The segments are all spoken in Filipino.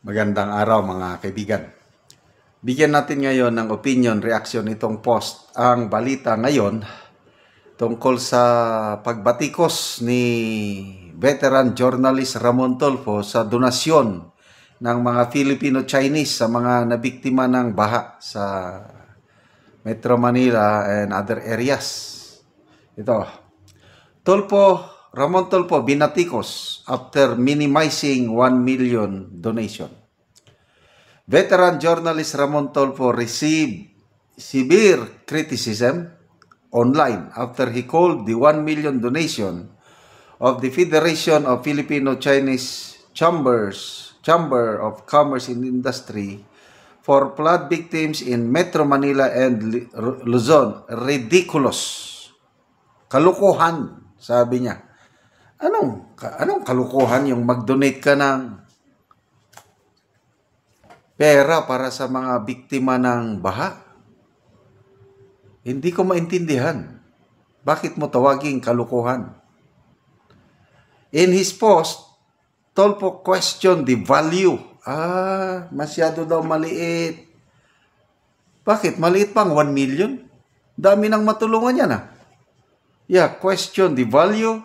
Magandang araw mga kaibigan. Bigyan natin ngayon ng opinion, reaction itong post. Ang balita ngayon tungkol sa pagbatikos ni veteran journalist Ramon Tulfo sa donasyon ng mga Filipino-Chinese sa mga nabiktima ng baha sa Metro Manila and other areas. Ito, Ramon Tulfo binatikos after minimizing 1 million donation. Veteran journalist Ramon Tulfo received severe criticism online after he called the 1 million donation of the Federation of Filipino-Chinese Chamber of Commerce and Industry for flood victims in Metro Manila and Luzon ridiculous. Kalukuhan, sabi niya. Anong kalukuhan yung mag-donate ka ng pera para sa mga biktima ng baha? Hindi ko maintindihan. Bakit mo tawaging kalukuhan? In his post, Tulfo questioned the value. Masyado daw maliit. Bakit? Maliit pang 1 million? Dami nang matulungan yan question the value,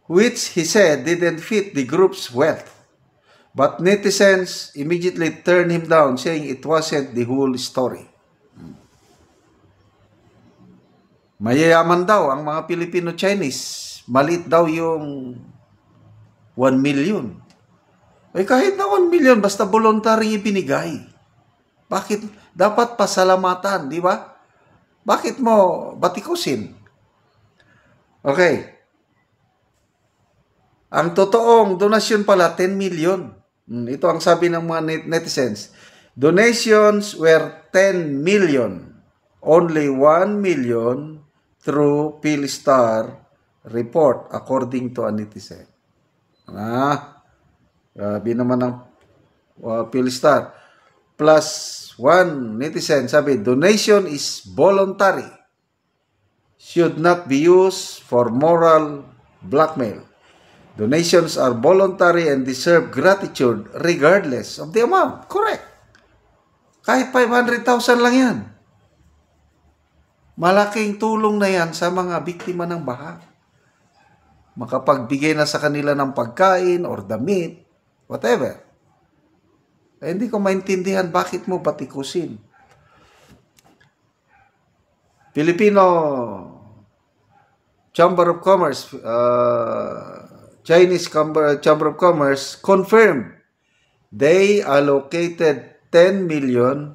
which he said didn't fit the group's wealth. But netizens immediately turned him down, saying it wasn't the whole story. Mayayaman daw ang mga Filipino-Chinese. Maliit daw yung 1 million. Kahit na 1 million, basta voluntary ibinigay. Bakit? Dapat pasalamatan, di ba? Bakit mo batikusin? Okay. Ang totoong donasyon pala, 10 million. Ito ang sabi ng mga netizens. Donations were 10 million. Only 1 million through Philstar report, according to a netizen. Grabe naman ang Philstar. Plus 1 netizen, sabi, donation is voluntary. Should not be used for moral blackmail. Donations are voluntary and deserve gratitude regardless of the amount. Correct. Kahit 500,000 lang yan. Malaking tulong na yan sa mga biktima ng baha. Makapagbigay na sa kanila ng pagkain or damit, whatever. Hindi ko maintindihan bakit mo batikusin. Filipino Chamber of Commerce, Chinese Chamber of Commerce confirmed they allocated 10 million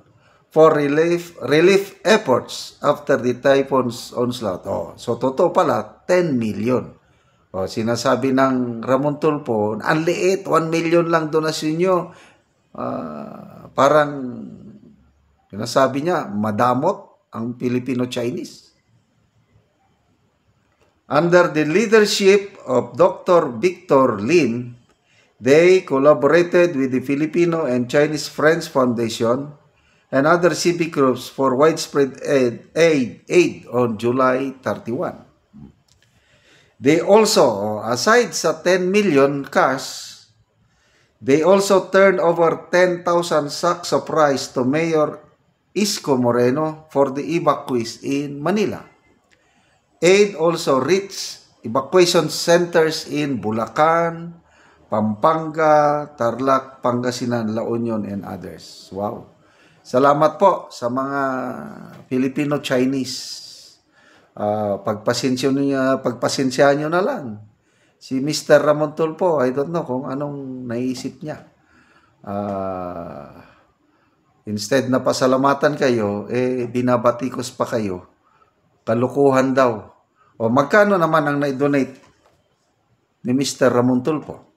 for relief efforts after the typhoon's onslaught. So totoo pala, 10 million. Sinasabi ng Ramon Tulfo, ang liit, 1 million lang donasyon nyo. Parang, sinasabi niya, madamot ang Filipino-Chinese. Under the leadership of Dr. Victor Lin, they collaborated with the Filipino and Chinese Friends Foundation and other civic groups for widespread aid on July 31. They also, aside sa 10 million cash, they also turned over 10,000 sacks of rice to Mayor Isko Moreno for the evacuees in Manila. Aid also reached evacuation centers in Bulacan, Pampanga, Tarlac, Pangasinan, La Union, and others. Wow. Salamat po sa mga Filipino-Chinese. Pagpasensyahan nyo na lang. Si Mr. Ramon Tulfo, I don't know kung anong naisip niya. Instead na pasalamatan kayo, binabatikos pa kayo. Kalukuhan daw. Magkano naman ang na-donate ni Mr. Ramon Tulfo?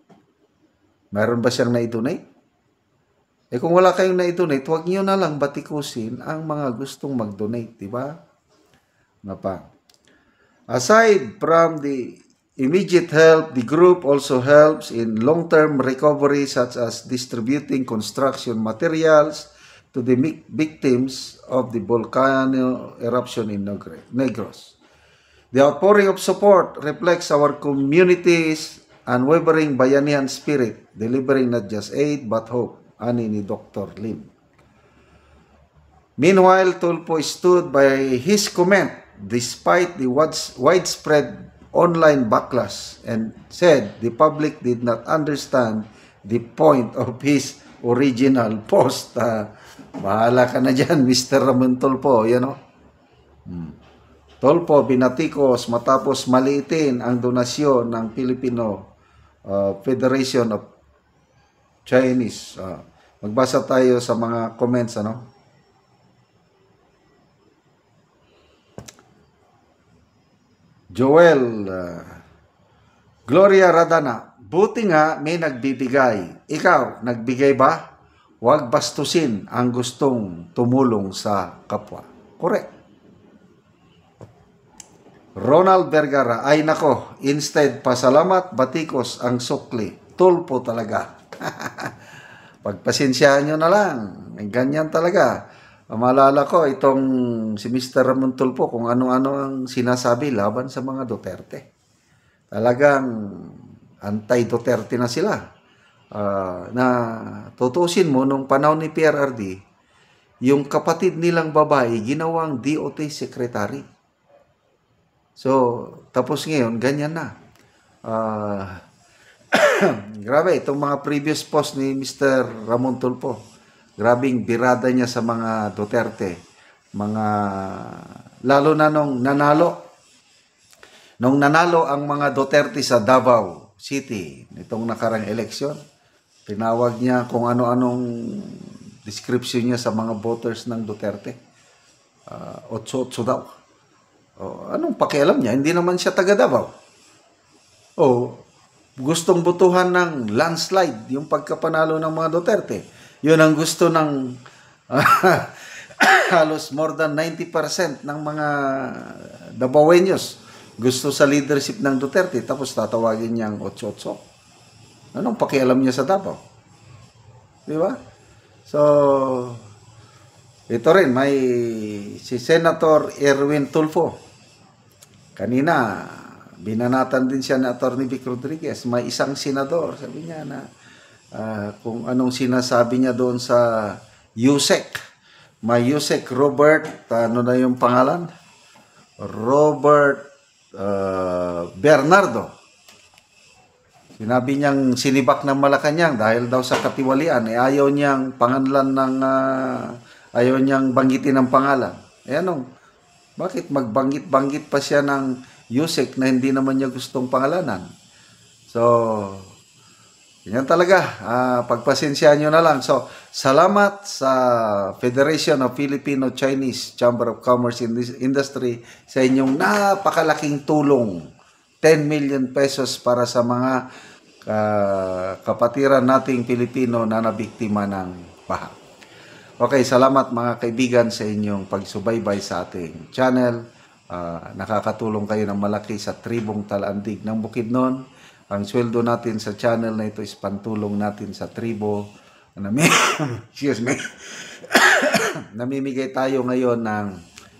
Meron ba siyang na-donate? Kung wala kayong na-donate, huwag niyo na lang batikusin ang mga gustong mag-donate, di ba? Aside from the immediate help, the group also helps in long-term recovery such as distributing construction materials to the victims of the volcano eruption in Negros. The outpouring of support reflects our community's unwavering bayanihan spirit, delivering not just aid but hope, ani ni Dr. Lim. Meanwhile, Tulfo stood by his comment despite the widespread online backlash and said the public did not understand the point of his original post. Bahala ka na dyan, Mr. Ramon Tulfo, yan o. Tulfo binatikos matapos maliitin ang donasyon ng Filipino Federation of Chinese. Magbasa tayo sa mga comments, ano? Joel Gloria Radana, buti nga may nagbibigay. Ikaw, nagbigay ba? Huwag bastusin ang gustong tumulong sa kapwa. Correct. Ronald Vergara, ay nako, instead pasalamat, batikos ang sukli. Tulfo talaga. Pagpasensyahan nyo na lang. Ganyan talaga. Maalala ko itong si Mr. Ramon Tulfo kung ano-ano ang sinasabi laban sa mga Duterte. Talagang anti-Duterte na sila. Na tutusin mo nung panahon ni PRRD, yung kapatid nilang babae ginawang DOT secretary. So, tapos ngayon, ganyan na. Grabe, itong mga previous post ni Mr. Ramon Tulfo. Grabing birada niya sa mga Duterte. Lalo na nung nanalo. Nung nanalo ang mga Duterte sa Davao City, nitong nakarang eleksyon, tinawag niya kung ano-anong description niya sa mga voters ng Duterte. Otso-otso daw. Anong pakialam niya? Hindi naman siya taga Davao. Gustong butuhan ng landslide yung pagkapanalo ng mga Duterte. Yun ang gusto ng halos more than 90% ng mga Davaoeños. Gusto sa leadership ng Duterte. Tapos tatawagin niyang otso-otso. Anong pakialam niya sa Davao? Di ba? So, ito rin, may si Senator Erwin Tulfo. Kanina, binanatan din siya ni Atty. Vic Rodriguez. May isang senador, sabi niya na kung anong sinasabi niya doon sa USEC. May USEC Robert, ano na yung pangalan? Robert Bernardo. Sinabi niyang sinibak ng Malacanang dahil daw sa katiwalian, ayaw niyang pangalan ng, ayaw niyang banggitin ng pangalan. Anong? Bakit magbanggit-banggit pa siya ng USEC na hindi naman niya gustong pangalanan? So, yan talaga. Pagpasensyahan nyo na lang. So, salamat sa Federation of Filipino-Chinese Chamber of Commerce Industry sa inyong napakalaking tulong. 10 million pesos para sa mga kapatiran nating Pilipino na nabiktima ng baha. Okay, salamat mga kaibigan sa inyong pagsubaybay sa ating channel. Nakakatulong kayo ng malaki sa tribong Talandig ng Bukidnon. Ang sweldo natin sa channel na ito is pantulong natin sa tribo. Excuse me. Namimigay tayo ngayon ng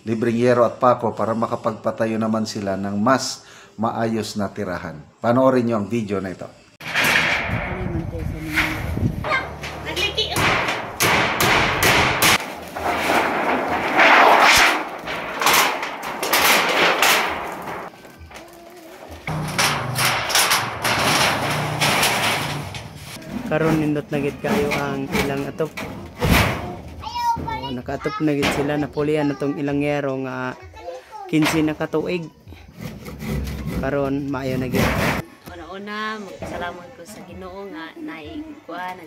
libreng yero at pako para makapagpatayo naman sila ng mas maayos na tirahan. Panoorin nyo ang video na ito. Karon nindot na gid kayo ang ilang atop. Nakaatop na gid sila, napulian na tong ilang yero nga 15 na katuig. Karon maayo na gid. Una-una, magpasalamat ko sa Ginoo nga naikuan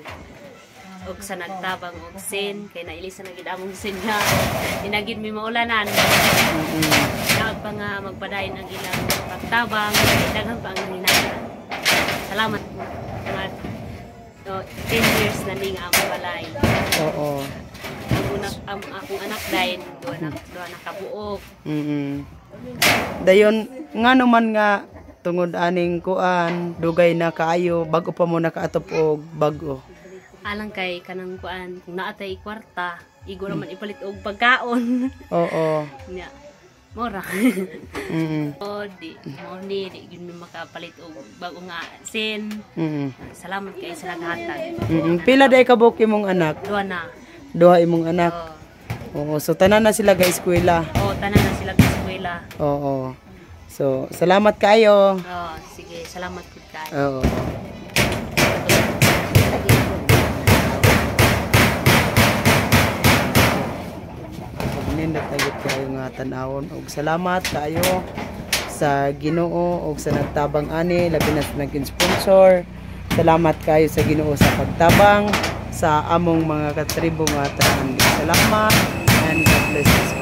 og sa nagtabang og sin kay nailisa na gid among sin nga dinagid mi maulanan. Pa nga magpadayon ang ilang pagtabang, daghan pa ang nanginahanglan. Salamat mga 10 years na ning among balay. Oo. Ang akong anak dayon duha na kabuok. Dayon nga naman nga tungod aning kuan dugay na kaayo bago pa mo nakaatop og bago. Alang kay kanang kuan kung naatay kwarta, igo naman ipalit og pagkaon. Oo. Nya. mura. Mm. O di gyud mi makapalit og bago nga sin. Salamat kay sa naghatag. Pila day ka buok imong anak? Duha na. Duha imong anak. Oo. Oo, so tanan na sila ga eskwela. Oo, tanan na sila sa eskwela. Oo. So, salamat kayo. Oo, sige, salamat pud kay. Oo. Nindot ayot kayo nga tanawon og salamat kayo sa Ginoo og sa nagtabang ani labi na sa naging sponsor. Salamat kayo sa Ginoo sa pagtabang sa among mga katribo nga tanan. Salamat and God bless us.